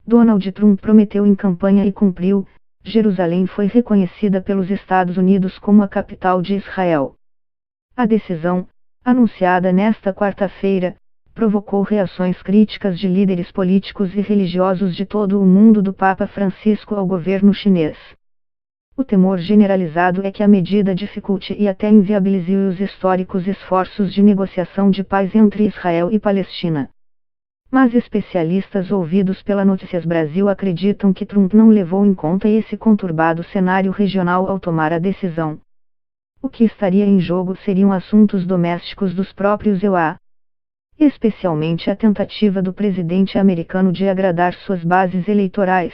Donald Trump prometeu em campanha e cumpriu. Jerusalém foi reconhecida pelos Estados Unidos como a capital de Israel. A decisão, anunciada nesta quarta-feira, provocou reações críticas de líderes políticos e religiosos de todo o mundo, do Papa Francisco ao governo chinês. O temor generalizado é que a medida dificulte e até inviabilize os históricos esforços de negociação de paz entre Israel e Palestina. Mas especialistas ouvidos pela Notícias Brasil acreditam que Trump não levou em conta esse conturbado cenário regional ao tomar a decisão. O que estaria em jogo seriam assuntos domésticos dos próprios EUA. Especialmente a tentativa do presidente americano de agradar suas bases eleitorais.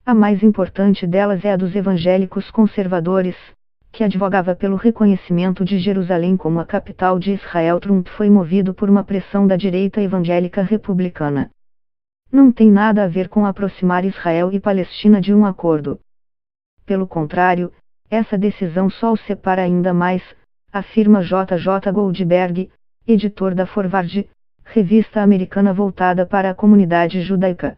A mais importante delas é a dos evangélicos conservadores, que advogava pelo reconhecimento de Jerusalém como a capital de Israel. Trump foi movido por uma pressão da direita evangélica republicana. Não tem nada a ver com aproximar Israel e Palestina de um acordo. Pelo contrário, essa decisão só os separa ainda mais, afirma J. J. Goldberg, editor da Forward, revista americana voltada para a comunidade judaica.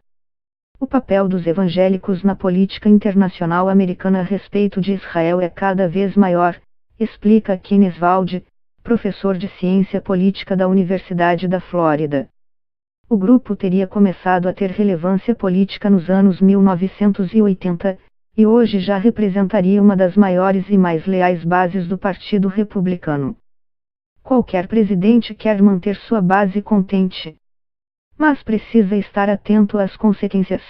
O papel dos evangélicos na política internacional americana a respeito de Israel é cada vez maior, explica Kenneth Wald, professor de ciência política da Universidade da Flórida. O grupo teria começado a ter relevância política nos anos 1980, e hoje já representaria uma das maiores e mais leais bases do Partido Republicano. Qualquer presidente quer manter sua base contente. Mas precisa estar atento às consequências.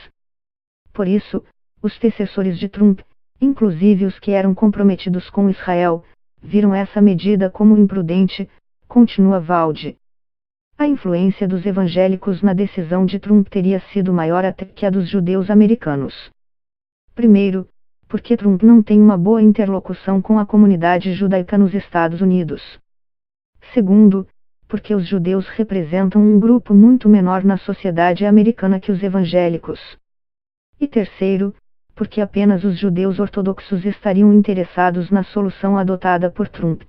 Por isso, os antecessores de Trump, inclusive os que eram comprometidos com Israel, viram essa medida como imprudente, continua Wald. A influência dos evangélicos na decisão de Trump teria sido maior até que a dos judeus americanos. Primeiro, porque Trump não tem uma boa interlocução com a comunidade judaica nos Estados Unidos. Segundo, porque os judeus representam um grupo muito menor na sociedade americana que os evangélicos. E terceiro, porque apenas os judeus ortodoxos estariam interessados na solução adotada por Trump.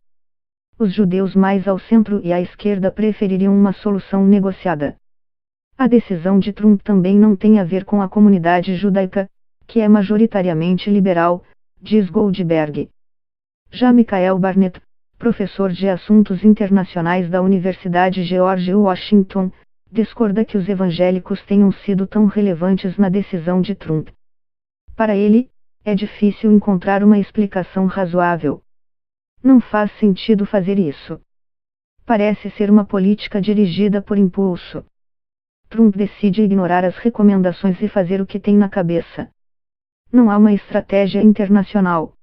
Os judeus mais ao centro e à esquerda prefeririam uma solução negociada. A decisão de Trump também não tem a ver com a comunidade judaica, que é majoritariamente liberal, diz Goldberg. Já Michael Barnett, professor de assuntos internacionais da Universidade George Washington, discorda que os evangélicos tenham sido tão relevantes na decisão de Trump. Para ele, é difícil encontrar uma explicação razoável. Não faz sentido fazer isso. Parece ser uma política dirigida por impulso. Trump decide ignorar as recomendações e fazer o que tem na cabeça. Não há uma estratégia internacional.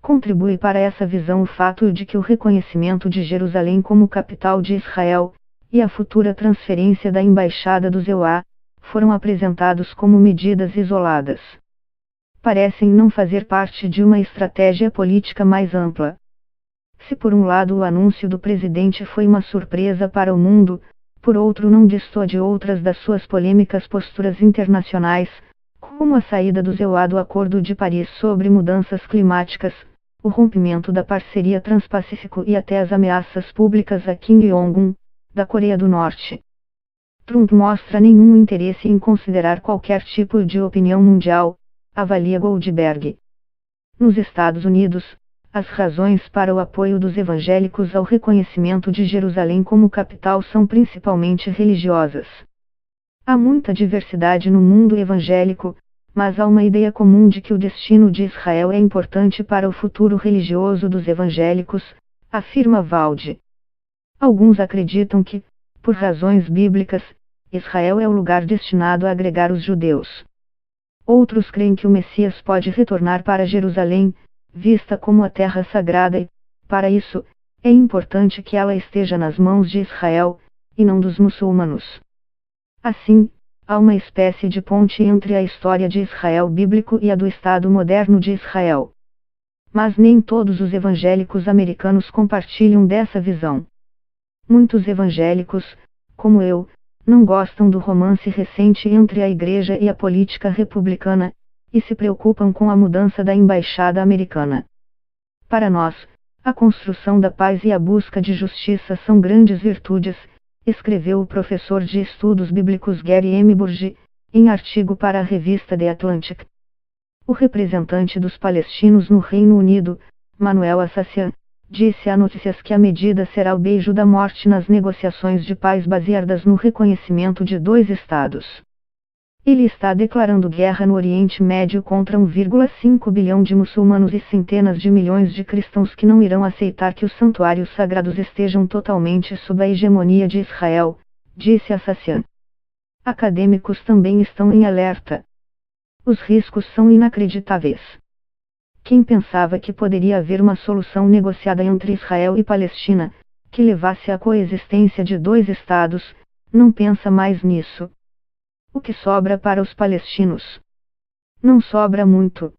Contribui para essa visão o fato de que o reconhecimento de Jerusalém como capital de Israel, e a futura transferência da embaixada dos EUA, foram apresentados como medidas isoladas. Parecem não fazer parte de uma estratégia política mais ampla. Se por um lado o anúncio do presidente foi uma surpresa para o mundo, por outro não distou de outras das suas polêmicas posturas internacionais, como a saída dos EUA do Acordo de Paris sobre mudanças climáticas, o rompimento da parceria Transpacífico e até as ameaças públicas a Kim Jong-un, da Coreia do Norte. Trump mostra nenhum interesse em considerar qualquer tipo de opinião mundial, avalia Goldberg. Nos Estados Unidos, as razões para o apoio dos evangélicos ao reconhecimento de Jerusalém como capital são principalmente religiosas. Há muita diversidade no mundo evangélico, mas há uma ideia comum de que o destino de Israel é importante para o futuro religioso dos evangélicos, afirma Wald. Alguns acreditam que, por razões bíblicas, Israel é o lugar destinado a agregar os judeus. Outros creem que o Messias pode retornar para Jerusalém, vista como a terra sagrada e, para isso, é importante que ela esteja nas mãos de Israel, e não dos muçulmanos. Assim, há uma espécie de ponte entre a história de Israel bíblico e a do Estado moderno de Israel. Mas nem todos os evangélicos americanos compartilham dessa visão. Muitos evangélicos, como eu, não gostam do romance recente entre a igreja e a política republicana, e se preocupam com a mudança da embaixada americana. Para nós, a construção da paz e a busca de justiça são grandes virtudes, escreveu o professor de estudos bíblicos Gary M. Burge, Em artigo para a revista The Atlantic, o representante dos palestinos no Reino Unido, Manuel Assassian, disse a Notícias que a medida será o beijo da morte nas negociações de paz baseadas no reconhecimento de dois estados. Ele está declarando guerra no Oriente Médio contra 1,5 bilhão de muçulmanos e centenas de milhões de cristãos que não irão aceitar que os santuários sagrados estejam totalmente sob a hegemonia de Israel, disse Assassian. Acadêmicos também estão em alerta. Os riscos são inacreditáveis. Quem pensava que poderia haver uma solução negociada entre Israel e Palestina, que levasse à coexistência de dois estados, não pensa mais nisso. O que sobra para os palestinos? Não sobra muito.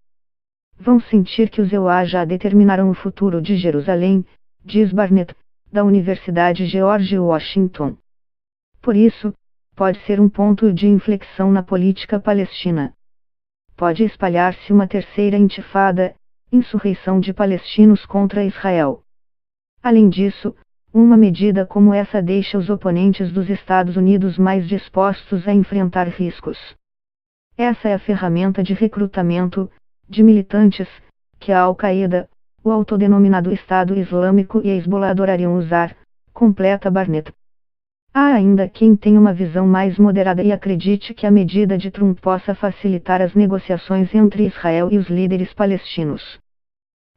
Vão sentir que os EUA já determinarão o futuro de Jerusalém, diz Barnett, da Universidade George Washington. Por isso, pode ser um ponto de inflexão na política palestina. Pode espalhar-se uma terceira intifada, insurreição de palestinos contra Israel. Além disso, uma medida como essa deixa os oponentes dos Estados Unidos mais dispostos a enfrentar riscos. Essa é a ferramenta de recrutamento de militantes que a Al-Qaeda, o autodenominado Estado Islâmico e a Hezbollah adorariam usar, completa Barnett. Há ainda quem tenha uma visão mais moderada e acredite que a medida de Trump possa facilitar as negociações entre Israel e os líderes palestinos.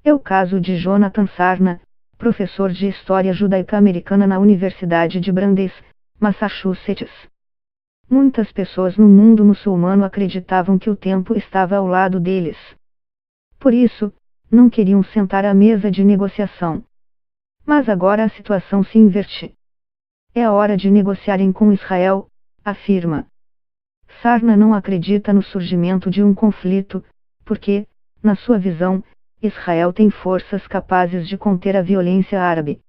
É o caso de Jonathan Sarna, professor de História Judaica-Americana na Universidade de Brandeis, Massachusetts. Muitas pessoas no mundo muçulmano acreditavam que o tempo estava ao lado deles. Por isso, não queriam sentar à mesa de negociação. Mas agora a situação se inverte. É a hora de negociarem com Israel, afirma. Sarna não acredita no surgimento de um conflito, porque, na sua visão, Israel tem forças capazes de conter a violência árabe.